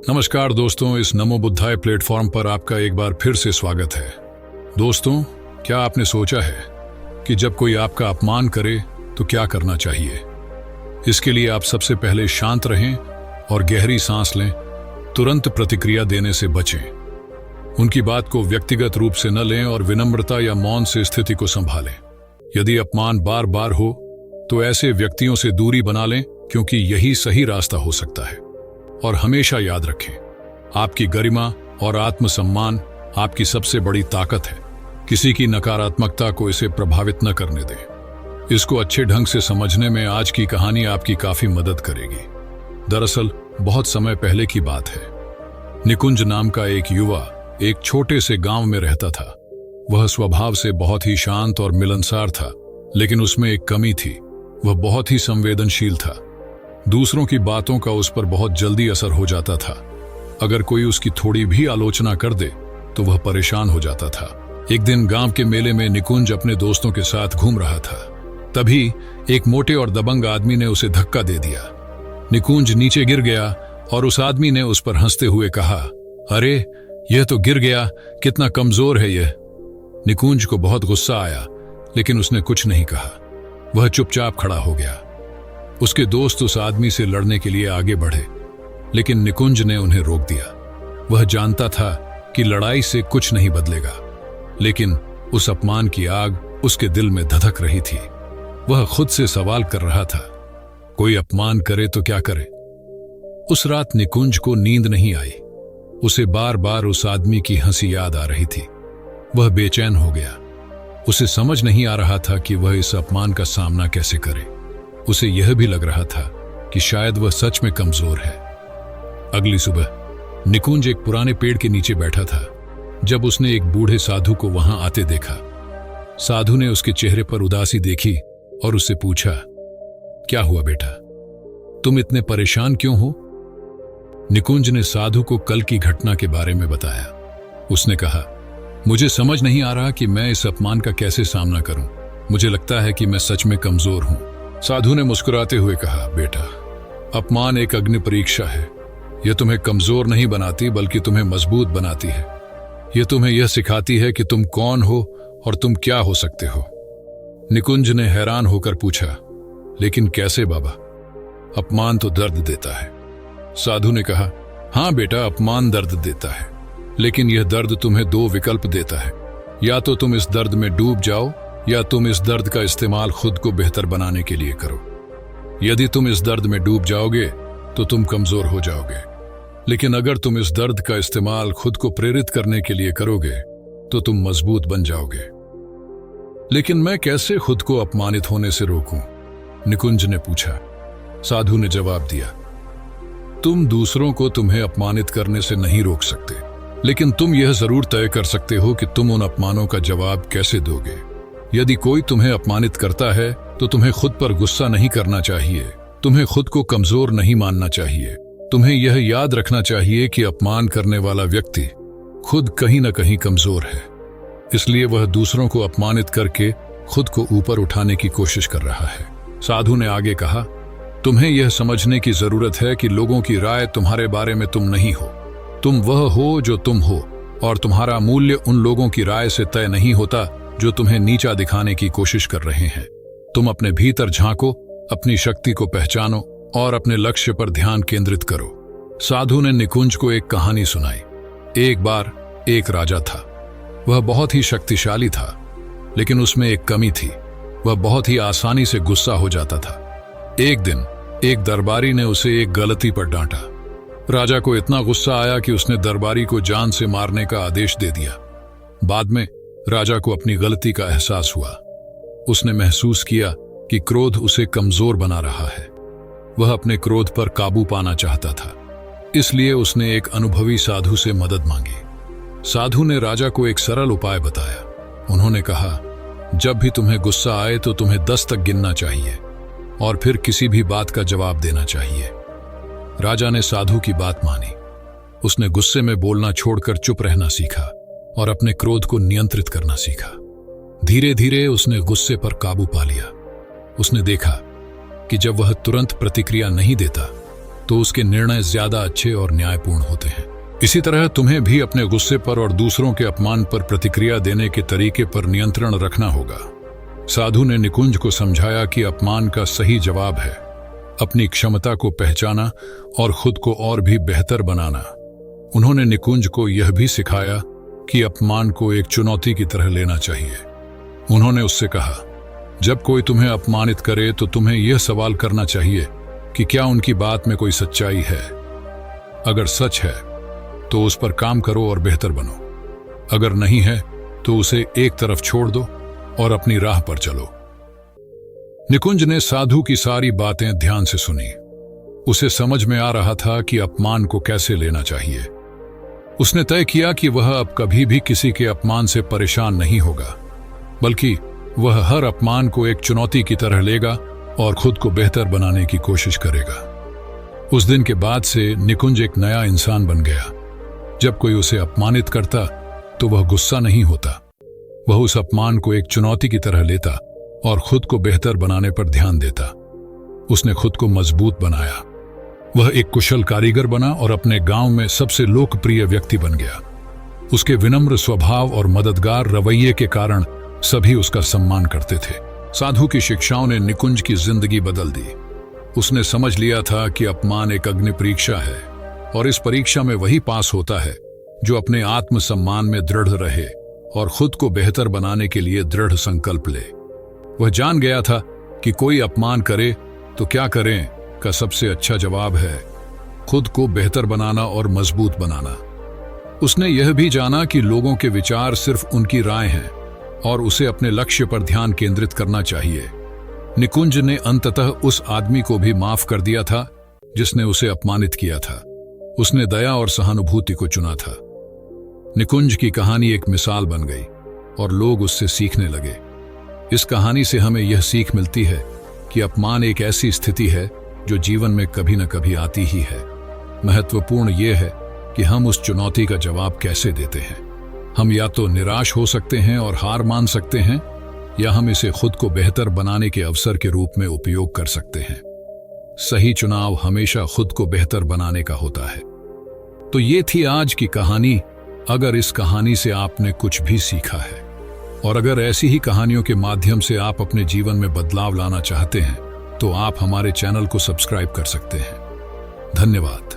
नमस्कार दोस्तों, इस नमो बुद्धाय प्लेटफॉर्म पर आपका एक बार फिर से स्वागत है। दोस्तों, क्या आपने सोचा है कि जब कोई आपका अपमान करे तो क्या करना चाहिए? इसके लिए आप सबसे पहले शांत रहें और गहरी सांस लें। तुरंत प्रतिक्रिया देने से बचें। उनकी बात को व्यक्तिगत रूप से न लें और विनम्रता या मौन से स्थिति को संभालें। यदि अपमान बार बार हो तो ऐसे व्यक्तियों से दूरी बना लें, क्योंकि यही सही रास्ता हो सकता है। और हमेशा याद रखें, आपकी गरिमा और आत्मसम्मान आपकी सबसे बड़ी ताकत है। किसी की नकारात्मकता को इसे प्रभावित न करने दें। इसको अच्छे ढंग से समझने में आज की कहानी आपकी काफी मदद करेगी। दरअसल बहुत समय पहले की बात है। निकुंज नाम का एक युवा एक छोटे से गांव में रहता था। वह स्वभाव से बहुत ही शांत और मिलनसार था, लेकिन उसमें एक कमी थी। वह बहुत ही संवेदनशील था। दूसरों की बातों का उस पर बहुत जल्दी असर हो जाता था। अगर कोई उसकी थोड़ी भी आलोचना कर दे तो वह परेशान हो जाता था। एक दिन गांव के मेले में निकुंज अपने दोस्तों के साथ घूम रहा था। तभी एक मोटे और दबंग आदमी ने उसे धक्का दे दिया। निकुंज नीचे गिर गया और उस आदमी ने उस पर हंसते हुए कहा, अरे यह तो गिर गया, कितना कमजोर है यह। निकुंज को बहुत गुस्सा आया, लेकिन उसने कुछ नहीं कहा। वह चुपचाप खड़ा हो गया। उसके दोस्त उस आदमी से लड़ने के लिए आगे बढ़े, लेकिन निकुंज ने उन्हें रोक दिया। वह जानता था कि लड़ाई से कुछ नहीं बदलेगा, लेकिन उस अपमान की आग उसके दिल में धधक रही थी। वह खुद से सवाल कर रहा था, कोई अपमान करे तो क्या करे? उस रात निकुंज को नींद नहीं आई। उसे बार बार उस आदमी की हंसी याद आ रही थी। वह बेचैन हो गया। उसे समझ नहीं आ रहा था कि वह इस अपमान का सामना कैसे करे। उसे यह भी लग रहा था कि शायद वह सच में कमजोर है। अगली सुबह निकुंज एक पुराने पेड़ के नीचे बैठा था, जब उसने एक बूढ़े साधु को वहां आते देखा। साधु ने उसके चेहरे पर उदासी देखी और उससे पूछा, क्या हुआ बेटा, तुम इतने परेशान क्यों हो? निकुंज ने साधु को कल की घटना के बारे में बताया। उसने कहा, मुझे समझ नहीं आ रहा कि मैं इस अपमान का कैसे सामना करूं। मुझे लगता है कि मैं सच में कमजोर हूं। साधु ने मुस्कुराते हुए कहा, बेटा, अपमान एक अग्नि परीक्षा है। यह तुम्हें कमजोर नहीं बनाती, बल्कि तुम्हें मजबूत बनाती है। यह तुम्हें यह सिखाती है कि तुम कौन हो और तुम क्या हो सकते हो। निकुंज ने हैरान होकर पूछा, लेकिन कैसे बाबा? अपमान तो दर्द देता है। साधु ने कहा, हाँ बेटा, अपमान दर्द देता है, लेकिन यह दर्द तुम्हें दो विकल्प देता है। या तो तुम इस दर्द में डूब जाओ, या तुम इस दर्द का इस्तेमाल खुद को बेहतर बनाने के लिए करो। यदि तुम इस दर्द में डूब जाओगे तो तुम कमजोर हो जाओगे, लेकिन अगर तुम इस दर्द का इस्तेमाल खुद को प्रेरित करने के लिए करोगे तो तुम मजबूत बन जाओगे। लेकिन मैं कैसे खुद को अपमानित होने से रोकूं? निकुंज ने पूछा। साधु ने जवाब दिया, तुम दूसरों को तुम्हें अपमानित करने से नहीं रोक सकते, लेकिन तुम यह जरूर तय कर सकते हो कि तुम उन अपमानों का जवाब कैसे दोगे। यदि कोई तुम्हें अपमानित करता है तो तुम्हें खुद पर गुस्सा नहीं करना चाहिए। तुम्हें खुद को कमजोर नहीं मानना चाहिए। तुम्हें यह याद रखना चाहिए कि अपमान करने वाला व्यक्ति खुद कहीं न कहीं कमजोर है, इसलिए वह दूसरों को अपमानित करके खुद को ऊपर उठाने की कोशिश कर रहा है। साधु ने आगे कहा, तुम्हें यह समझने की जरूरत है कि लोगों की राय तुम्हारे बारे में तुम नहीं हो। तुम वह हो जो तुम हो, और तुम्हारा मूल्य उन लोगों की राय से तय नहीं होता जो तुम्हें नीचा दिखाने की कोशिश कर रहे हैं। तुम अपने भीतर झांको, अपनी शक्ति को पहचानो और अपने लक्ष्य पर ध्यान केंद्रित करो। साधु ने निकुंज को एक कहानी सुनाई। एक बार एक राजा था। वह बहुत ही शक्तिशाली था, लेकिन उसमें एक कमी थी। वह बहुत ही आसानी से गुस्सा हो जाता था। एक दिन एक दरबारी ने उसे एक गलती पर डांटा। राजा को इतना गुस्सा आया कि उसने दरबारी को जान से मारने का आदेश दे दिया। बाद में राजा को अपनी गलती का एहसास हुआ। उसने महसूस किया कि क्रोध उसे कमजोर बना रहा है। वह अपने क्रोध पर काबू पाना चाहता था, इसलिए उसने एक अनुभवी साधु से मदद मांगी। साधु ने राजा को एक सरल उपाय बताया। उन्होंने कहा, जब भी तुम्हें गुस्सा आए तो तुम्हें 10 तक गिनना चाहिए और फिर किसी भी बात का जवाब देना चाहिए। राजा ने साधु की बात मानी। उसने गुस्से में बोलना छोड़कर चुप रहना सीखा और अपने क्रोध को नियंत्रित करना सीखा। धीरे धीरे उसने गुस्से पर काबू पा लिया। उसने देखा कि जब वह तुरंत प्रतिक्रिया नहीं देता तो उसके निर्णय ज्यादा अच्छे और न्यायपूर्ण होते हैं। इसी तरह तुम्हें भी अपने गुस्से पर और दूसरों के अपमान पर प्रतिक्रिया देने के तरीके पर नियंत्रण रखना होगा। साधु ने निकुंज को समझाया कि अपमान का सही जवाब है अपनी क्षमता को पहचाना और खुद को और भी बेहतर बनाना। उन्होंने निकुंज को यह भी सिखाया कि अपमान को एक चुनौती की तरह लेना चाहिए। उन्होंने उससे कहा, जब कोई तुम्हें अपमानित करे तो तुम्हें यह सवाल करना चाहिए कि क्या उनकी बात में कोई सच्चाई है। अगर सच है तो उस पर काम करो और बेहतर बनो, अगर नहीं है तो उसे एक तरफ छोड़ दो और अपनी राह पर चलो। निकुंज ने साधु की सारी बातें ध्यान से सुनी। उसे समझ में आ रहा था कि अपमान को कैसे लेना चाहिए। उसने तय किया कि वह अब कभी भी किसी के अपमान से परेशान नहीं होगा, बल्कि वह हर अपमान को एक चुनौती की तरह लेगा और खुद को बेहतर बनाने की कोशिश करेगा। उस दिन के बाद से निकुंज एक नया इंसान बन गया। जब कोई उसे अपमानित करता तो वह गुस्सा नहीं होता, वह उस अपमान को एक चुनौती की तरह लेता और खुद को बेहतर बनाने पर ध्यान देता। उसने खुद को मजबूत बनाया। वह एक कुशल कारीगर बना और अपने गांव में सबसे लोकप्रिय व्यक्ति बन गया। उसके विनम्र स्वभाव और मददगार रवैये के कारण सभी उसका सम्मान करते थे। साधु की शिक्षाओं ने निकुंज की जिंदगी बदल दी। उसने समझ लिया था कि अपमान एक अग्नि परीक्षा है और इस परीक्षा में वही पास होता है जो अपने आत्मसम्मान में दृढ़ रहे और खुद को बेहतर बनाने के लिए दृढ़ संकल्प ले। वह जान गया था कि कोई अपमान करे तो क्या करें का सबसे अच्छा जवाब है खुद को बेहतर बनाना और मजबूत बनाना। उसने यह भी जाना कि लोगों के विचार सिर्फ उनकी राय हैं और उसे अपने लक्ष्य पर ध्यान केंद्रित करना चाहिए। निकुंज ने अंततः उस आदमी को भी माफ कर दिया था जिसने उसे अपमानित किया था। उसने दया और सहानुभूति को चुना था। निकुंज की कहानी एक मिसाल बन गई और लोग उससे सीखने लगे। इस कहानी से हमें यह सीख मिलती है कि अपमान एक ऐसी स्थिति है जो जीवन में कभी न कभी आती ही है। महत्वपूर्ण यह है कि हम उस चुनौती का जवाब कैसे देते हैं। हम या तो निराश हो सकते हैं और हार मान सकते हैं, या हम इसे खुद को बेहतर बनाने के अवसर के रूप में उपयोग कर सकते हैं। सही चुनाव हमेशा खुद को बेहतर बनाने का होता है। तो ये थी आज की कहानी। अगर इस कहानी से आपने कुछ भी सीखा है और अगर ऐसी ही कहानियों के माध्यम से आप अपने जीवन में बदलाव लाना चाहते हैं तो आप हमारे चैनल को सब्सक्राइब कर सकते हैं। धन्यवाद।